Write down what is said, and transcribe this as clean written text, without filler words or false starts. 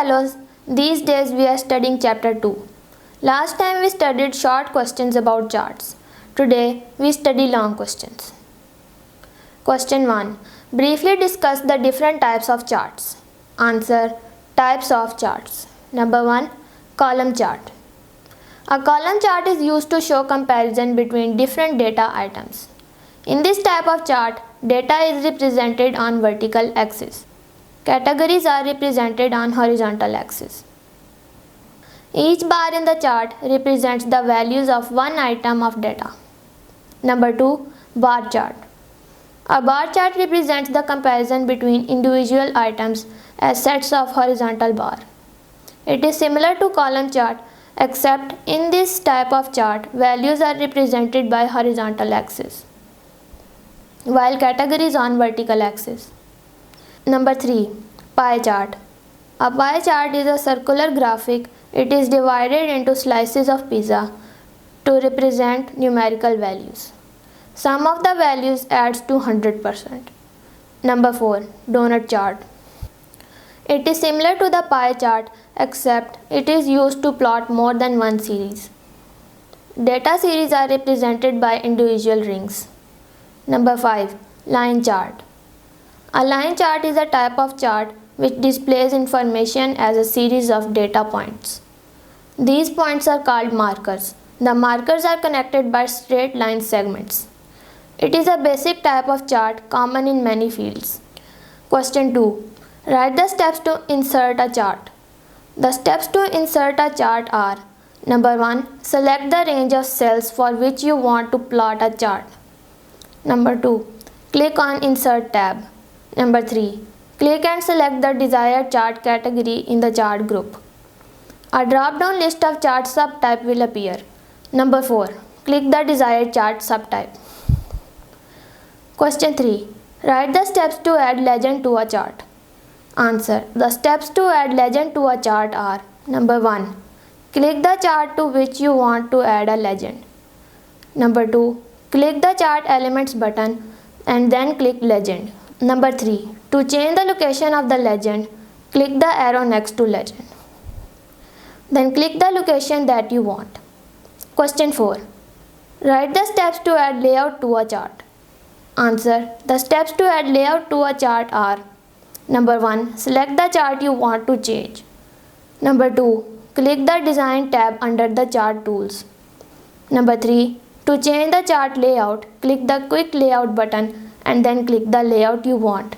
fellows, these days we are studying chapter 2. Last time we studied short questions about charts. Today we study long questions. Question 1. Briefly discuss the different types of charts. Answer. Types of charts. Number 1. Column chart. A column chart is used to show comparison between different data items. In this type of chart, data is represented on vertical axis. Categories are represented on horizontal axis. Each bar in the chart represents the values of one item of data. Number 2. Bar chart. A bar chart represents the comparison between individual items as sets of horizontal bar. It is similar to column chart, except in this type of chart, values are represented by horizontal axis, while categories on vertical axis. Number 3. Pie chart. A pie chart is a circular graphic. It is divided into slices of pizza to represent numerical values. Sum of the values adds to 100%. Number 4. Donut chart. It is similar to the pie chart, except it is used to plot more than one series. Data series are represented by individual rings. Number 5. Line chart. A line chart is a type of chart which displays information as a series of data points. These points are called markers. The markers are connected by straight line segments. It is a basic type of chart common in many fields. Question 2. Write the steps to insert a chart. The steps to insert a chart are: Number 1. Select the range of cells for which you want to plot a chart. Number 2. Click on Insert tab. Number 3. Click and select the desired chart category in the chart group. A drop-down list of chart subtype will appear. Number 4. Click the desired chart subtype. Question 3. Write the steps to add legend to a chart. Answer. The steps to add legend to a chart are: Number 1. Click the chart to which you want to add a legend. Number 2. Click the chart elements button and then click legend. Number 3. To change the location of the legend, click the arrow next to legend. Then click the location that you want. Question 4. Write the steps to add layout to a chart. Answer. The steps to add layout to a chart are: Number 1. Select the chart you want to change. Number 2. Click the Design tab under the Chart tools. Number 3. To change the chart layout, click the Quick Layout button and then click the layout you want.